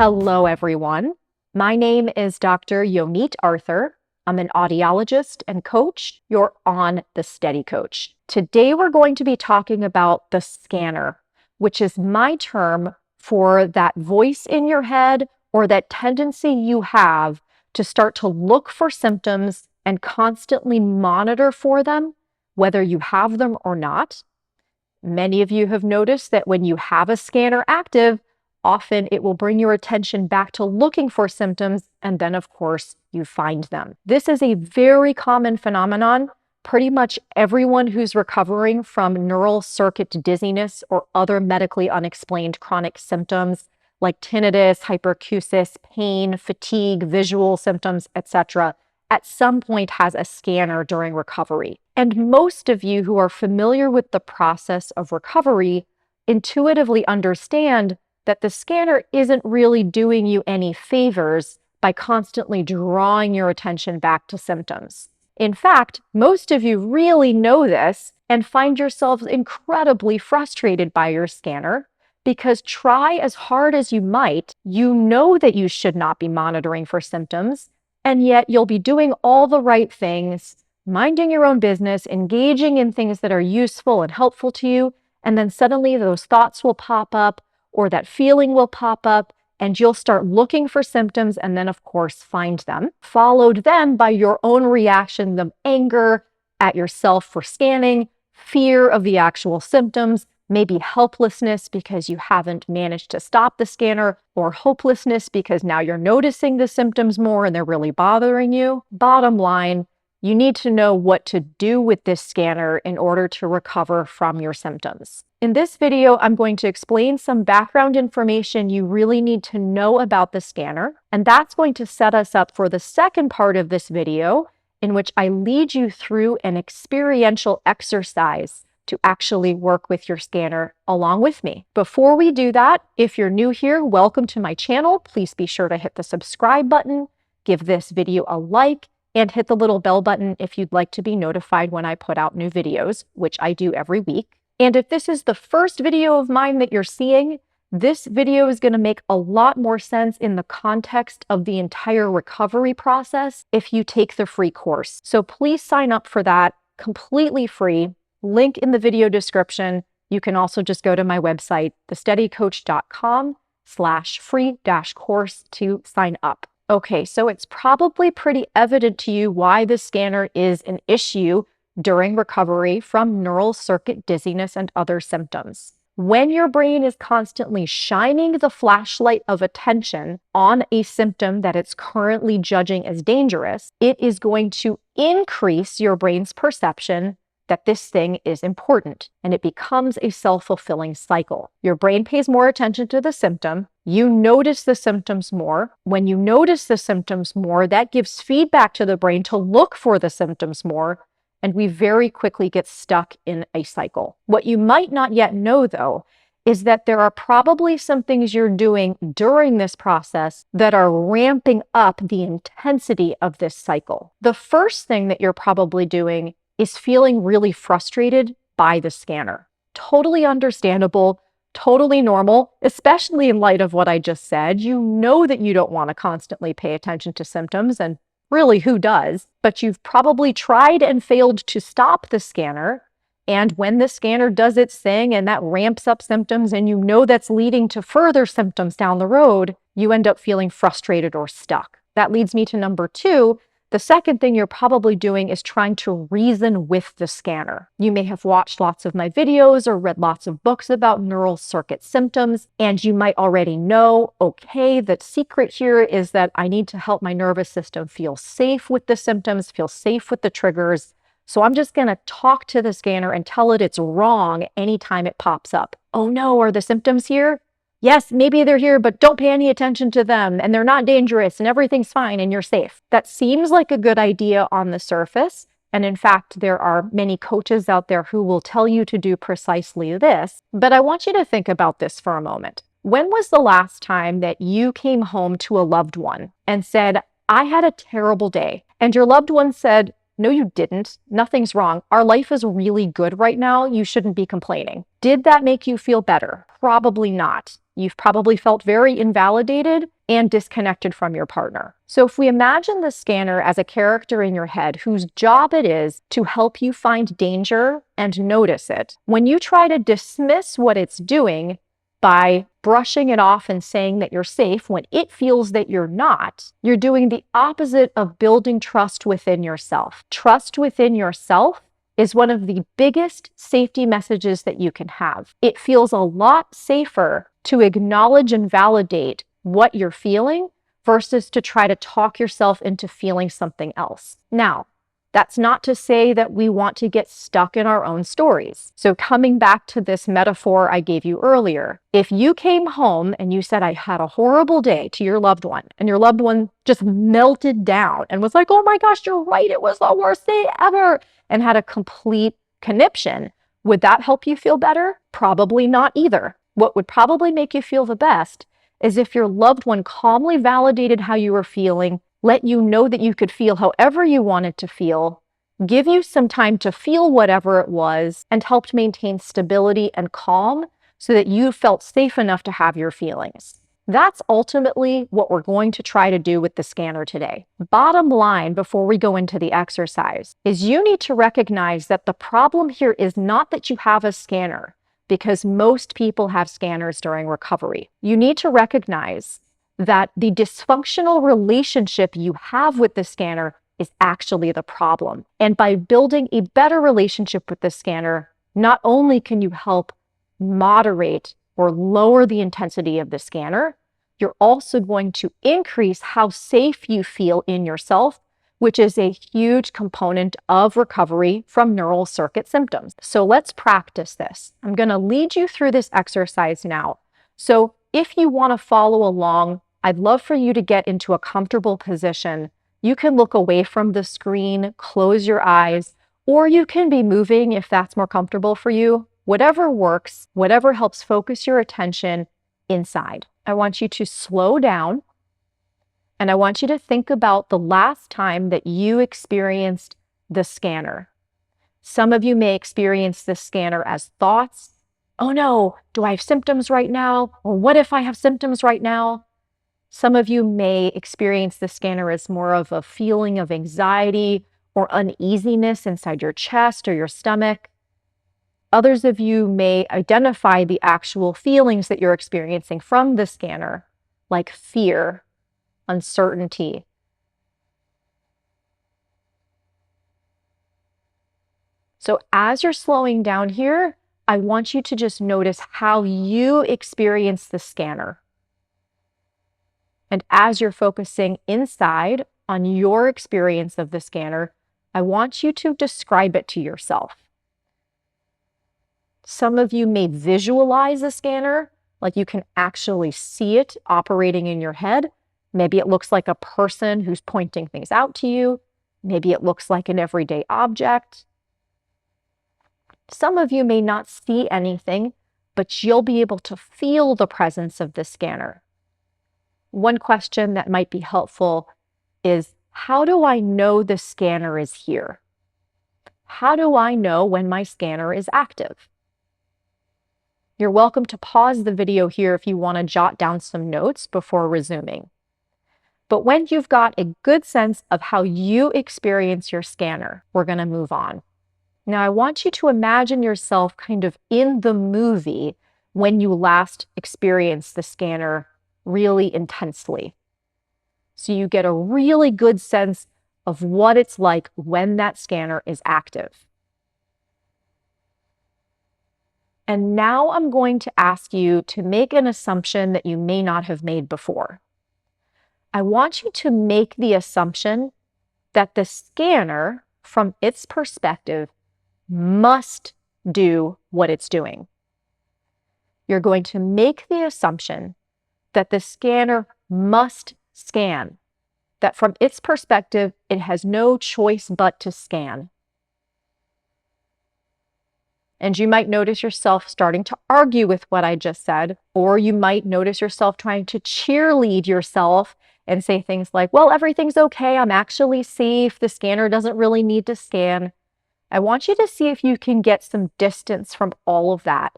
Hello, everyone. My name is Dr. Yonit Arthur. I'm an audiologist and coach. You're on the Steady Coach. Today, we're going to be talking about the scanner, which is my term for that voice in your head or that tendency you have to start to look for symptoms and constantly monitor for them, whether you have them or not. Many of you have noticed that when you have a scanner active, often it will bring your attention back to looking for symptoms, and then, of course, you find them. This is a very common phenomenon. Pretty much everyone who's recovering from neural circuit dizziness or other medically unexplained chronic symptoms like tinnitus, hyperacusis, pain, fatigue, visual symptoms, etc., at some point has a scanner during recovery. And most of you who are familiar with the process of recovery intuitively understand that the scanner isn't really doing you any favors by constantly drawing your attention back to symptoms. In fact, most of you really know this and find yourselves incredibly frustrated by your scanner because try as hard as you might, you know that you should not be monitoring for symptoms, and yet you'll be doing all the right things, minding your own business, engaging in things that are useful and helpful to you, and then suddenly those thoughts will pop up or that feeling will pop up and you'll start looking for symptoms and then, of course, find them, followed then by your own reactions of anger at yourself for scanning, fear of the actual symptoms, maybe helplessness because you haven't managed to stop the scanner, or hopelessness because now you're noticing the symptoms more and they're really bothering you. Bottom line, you need to know what to do with this scanner in order to recover from your symptoms. In this video, I'm going to explain some background information you really need to know about the scanner, and that's going to set us up for the second part of this video, in which I lead you through an experiential exercise to actually work with your scanner along with me. Before we do that, if you're new here, welcome to my channel. Please be sure to hit the subscribe button, give this video a like, and hit the little bell button if you'd like to be notified when I put out new videos, which I do every week. And if this is the first video of mine that you're seeing, this video is going to make a lot more sense in the context of the entire recovery process if you take the free course. So please sign up for that, completely free. Link in the video description. You can also just go to my website, thesteadycoach.com/free-course to sign up. Okay, so it's probably pretty evident to you why the scanner is an issue during recovery from neural circuit dizziness and other symptoms. When your brain is constantly shining the flashlight of attention on a symptom that it's currently judging as dangerous, it is going to increase your brain's perception that this thing is important, and it becomes a self-fulfilling cycle. Your brain pays more attention to the symptom. You notice the symptoms more. When you notice the symptoms more, that gives feedback to the brain to look for the symptoms more, and we very quickly get stuck in a cycle. What you might not yet know, though, is that there are probably some things you're doing during this process that are ramping up the intensity of this cycle. The first thing that you're probably doing is feeling really frustrated by the scanner. Totally understandable, totally normal, especially in light of what I just said. You know that you don't want to constantly pay attention to symptoms, and really, who does? But you've probably tried and failed to stop the scanner. And when the scanner does its thing and that ramps up symptoms and you know that's leading to further symptoms down the road, you end up feeling frustrated or stuck. That leads me to number two. The second thing you're probably doing is trying to reason with the scanner. You may have watched lots of my videos or read lots of books about neural circuit symptoms, and you might already know, okay, the secret here is that I need to help my nervous system feel safe with the symptoms, feel safe with the triggers. So I'm just going to talk to the scanner and tell it it's wrong anytime it pops up. Oh no, are the symptoms here? Yes, maybe they're here, but don't pay any attention to them, and they're not dangerous, and everything's fine, and you're safe. That seems like a good idea on the surface, and in fact, there are many coaches out there who will tell you to do precisely this, but I want you to think about this for a moment. When was the last time that you came home to a loved one and said, I had a terrible day, and your loved one said, No, you didn't. Nothing's wrong. Our life is really good right now. You shouldn't be complaining. Did that make you feel better? Probably not. You've probably felt very invalidated and disconnected from your partner. So if we imagine the scanner as a character in your head whose job it is to help you find danger and notice it, when you try to dismiss what it's doing by brushing it off and saying that you're safe when it feels that you're not, you're doing the opposite of building trust within yourself. Trust within yourself is one of the biggest safety messages that you can have. It feels a lot safer to acknowledge and validate what you're feeling versus to try to talk yourself into feeling something else. Now, that's not to say that we want to get stuck in our own stories. So coming back to this metaphor I gave you earlier, if you came home and you said, I had a horrible day to your loved one, and your loved one just melted down and was like, oh my gosh, you're right, it was the worst day ever, and had a complete conniption, would that help you feel better? Probably not either. What would probably make you feel the best is if your loved one calmly validated how you were feeling, let you know that you could feel however you wanted to feel, give you some time to feel whatever it was, and helped maintain stability and calm so that you felt safe enough to have your feelings. That's ultimately what we're going to try to do with the scanner today. Bottom line, before we go into the exercise, is you need to recognize that the problem here is not that you have a scanner, because most people have scanners during recovery. You need to recognize that the dysfunctional relationship you have with the scanner is actually the problem. And by building a better relationship with the scanner, not only can you help moderate or lower the intensity of the scanner, you're also going to increase how safe you feel in yourself, which is a huge component of recovery from neural circuit symptoms. So let's practice this. I'm going to lead you through this exercise now. So if you want to follow along, I'd love for you to get into a comfortable position. You can look away from the screen, close your eyes, or you can be moving if that's more comfortable for you. Whatever works, whatever helps focus your attention inside. I want you to slow down, and I want you to think about the last time that you experienced the scanner. Some of you may experience the scanner as thoughts. Oh no, do I have symptoms right now? Or what if I have symptoms right now? Some of you may experience the scanner as more of a feeling of anxiety or uneasiness inside your chest or your stomach. Others of you may identify the actual feelings that you're experiencing from the scanner, like fear, uncertainty. So as you're slowing down here, I want you to just notice how you experience the scanner. And as you're focusing inside on your experience of the scanner, I want you to describe it to yourself. Some of you may visualize a scanner, like you can actually see it operating in your head. Maybe it looks like a person who's pointing things out to you. Maybe it looks like an everyday object. Some of you may not see anything, but you'll be able to feel the presence of the scanner. One question that might be helpful is, how do I know the scanner is here? How do I know when my scanner is active? You're welcome to pause the video here if you want to jot down some notes before resuming. But when you've got a good sense of how you experience your scanner, we're going to move on. Now, I want you to imagine yourself kind of in the movie when you last experienced the scanner really intensely. So you get a really good sense of what it's like when that scanner is active. And now I'm going to ask you to make an assumption that you may not have made before. I want you to make the assumption that the scanner, from its perspective, must do what it's doing. You're going to make the assumption that the scanner must scan, that from its perspective, it has no choice but to scan. And you might notice yourself starting to argue with what I just said, or you might notice yourself trying to cheerlead yourself and say things like, well, everything's okay. I'm actually safe. The scanner doesn't really need to scan. I want you to see if you can get some distance from all of that,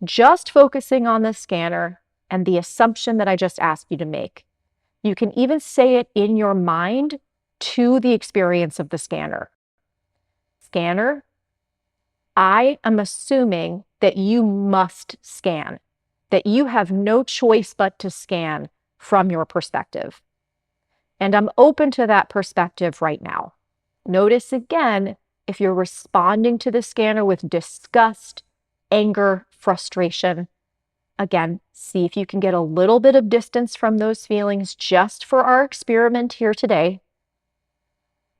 just focusing on the scanner and the assumption that I just asked you to make. You can even say it in your mind to the experience of the scanner. Scanner, I am assuming that you must scan, that you have no choice but to scan from your perspective. And I'm open to that perspective right now. Notice again, if you're responding to the scanner with disgust, anger, frustration, again, see if you can get a little bit of distance from those feelings just for our experiment here today.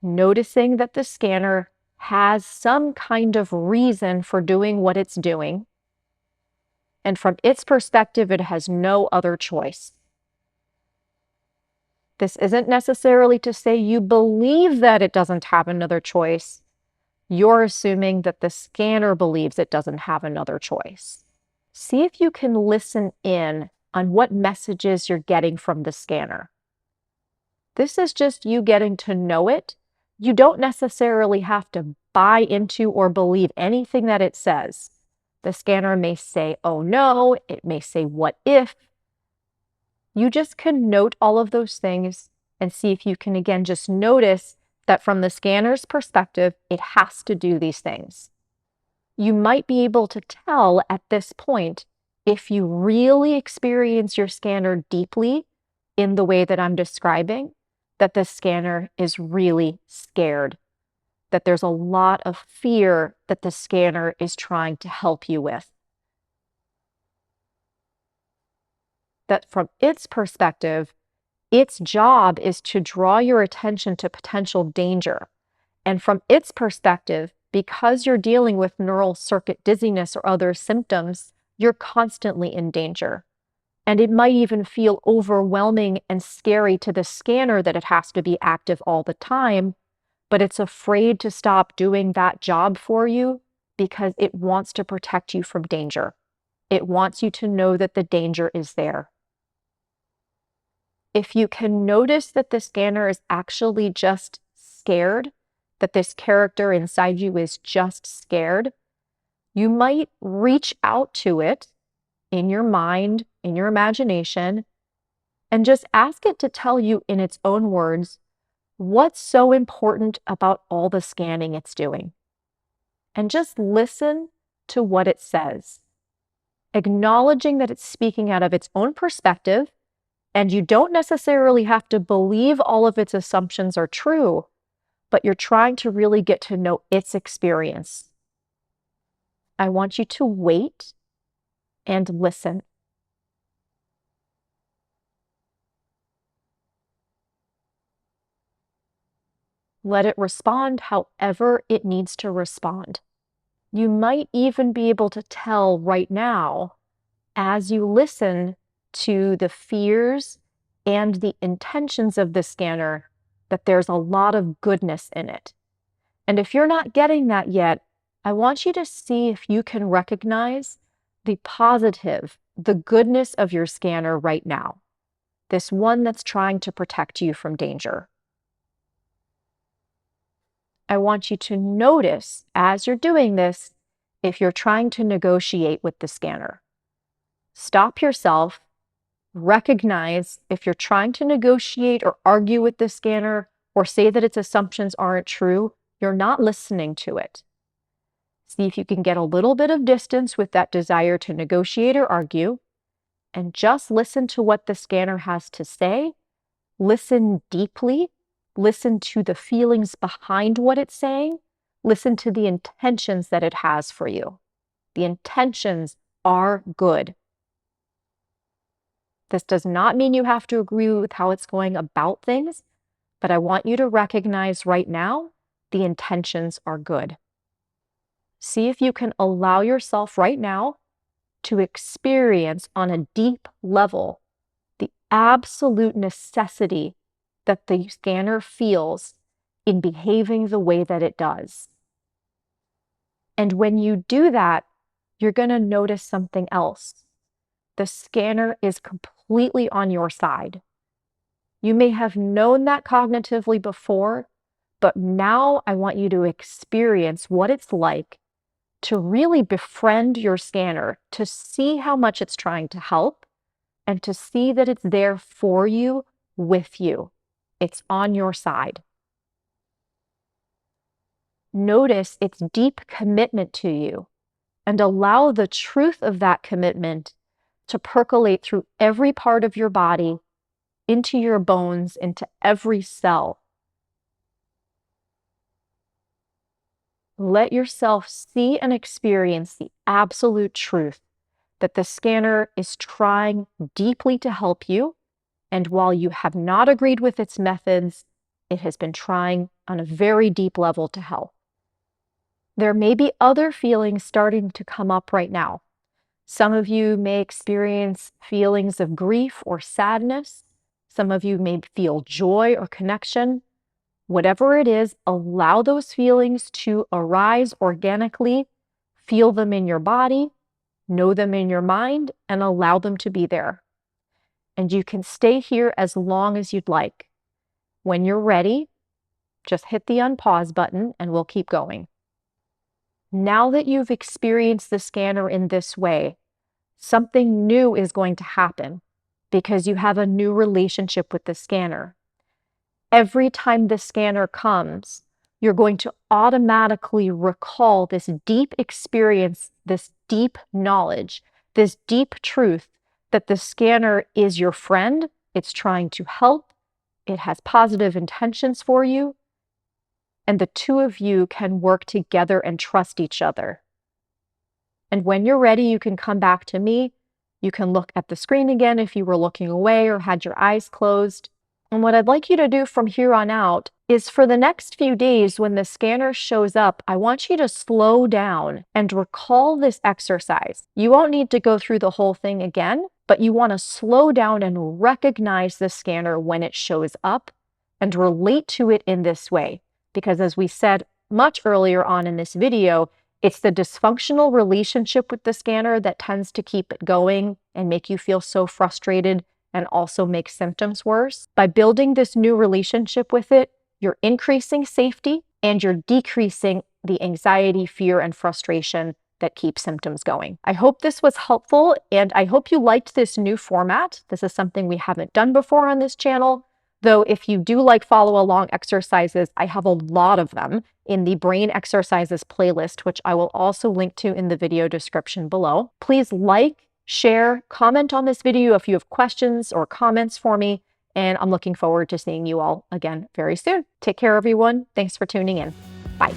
Noticing that the scanner has some kind of reason for doing what it's doing. And from its perspective, it has no other choice. This isn't necessarily to say you believe that it doesn't have another choice. You're assuming that the scanner believes it doesn't have another choice. See if you can listen in on what messages you're getting from the scanner. This is just you getting to know it. You don't necessarily have to buy into or believe anything that it says. The scanner may say, oh no, it may say, what if? You just can note all of those things and see if you can, again, just notice that from the scanner's perspective, it has to do these things. You might be able to tell at this point if you really experience your scanner deeply in the way that I'm describing, that the scanner is really scared, that there's a lot of fear that the scanner is trying to help you with. That from its perspective, its job is to draw your attention to potential danger. And from its perspective, because you're dealing with neural circuit dizziness or other symptoms, you're constantly in danger. And it might even feel overwhelming and scary to the scanner that it has to be active all the time, but it's afraid to stop doing that job for you because it wants to protect you from danger. It wants you to know that the danger is there. If you can notice that the scanner is actually just scared, that this character inside you is just scared, you might reach out to it in your mind, in your imagination, and just ask it to tell you in its own words what's so important about all the scanning it's doing. And just listen to what it says, acknowledging that it's speaking out of its own perspective. And you don't necessarily have to believe all of its assumptions are true, but you're trying to really get to know its experience. I want you to wait and listen. Let it respond however it needs to respond. You might even be able to tell right now, as you listen to the fears and the intentions of the scanner, that there's a lot of goodness in it. And if you're not getting that yet, I want you to see if you can recognize the positive, the goodness of your scanner right now, this one that's trying to protect you from danger. I want you to notice as you're doing this, if you're trying to negotiate with the scanner. Stop yourself, recognize if you're trying to negotiate or argue with the scanner or say that its assumptions aren't true, you're not listening to it. See if you can get a little bit of distance with that desire to negotiate or argue, and just listen to what the scanner has to say. Listen deeply. Listen to the feelings behind what it's saying. Listen to the intentions that it has for you. The intentions are good. This does not mean you have to agree with how it's going about things, but I want you to recognize right now the intentions are good. See if you can allow yourself right now to experience on a deep level the absolute necessity that the scanner feels in behaving the way that it does. And when you do that, you're going to notice something else. The scanner is completely on your side. You may have known that cognitively before, but now I want you to experience what it's like to really befriend your scanner, to see how much it's trying to help, and to see that it's there for you, with you. It's on your side. Notice its deep commitment to you and allow the truth of that commitment to percolate through every part of your body, into your bones, into every cell. Let yourself see and experience the absolute truth that the scanner is trying deeply to help you, and while you have not agreed with its methods, it has been trying on a very deep level to help. There may be other feelings starting to come up right now. Some of you may experience feelings of grief or sadness. Some of you may feel joy or connection. Whatever it is, allow those feelings to arise organically. Feel them in your body, know them in your mind, and allow them to be there. And you can stay here as long as you'd like. When you're ready, just hit the unpause button and we'll keep going. Now that you've experienced the scanner in this way, something new is going to happen because you have a new relationship with the scanner. Every time the scanner comes, you're going to automatically recall this deep experience, this deep knowledge, this deep truth that the scanner is your friend, it's trying to help, it has positive intentions for you, and the two of you can work together and trust each other. And when you're ready, you can come back to me. You can look at the screen again if you were looking away or had your eyes closed. And what I'd like you to do from here on out is for the next few days when the scanner shows up, I want you to slow down and recall this exercise. You won't need to go through the whole thing again, but you want to slow down and recognize the scanner when it shows up and relate to it in this way. Because as we said much earlier on in this video, it's the dysfunctional relationship with the scanner that tends to keep it going and make you feel so frustrated and also make symptoms worse. By building this new relationship with it, you're increasing safety and you're decreasing the anxiety, fear, and frustration that keep symptoms going. I hope this was helpful and I hope you liked this new format. This is something we haven't done before on this channel. Though if you do like follow along exercises, I have a lot of them in the brain exercises playlist, which I will also link to in the video description below. Please like, share, comment on this video if you have questions or comments for me, and I'm looking forward to seeing you all again very soon. Take care, everyone. Thanks for tuning in. Bye.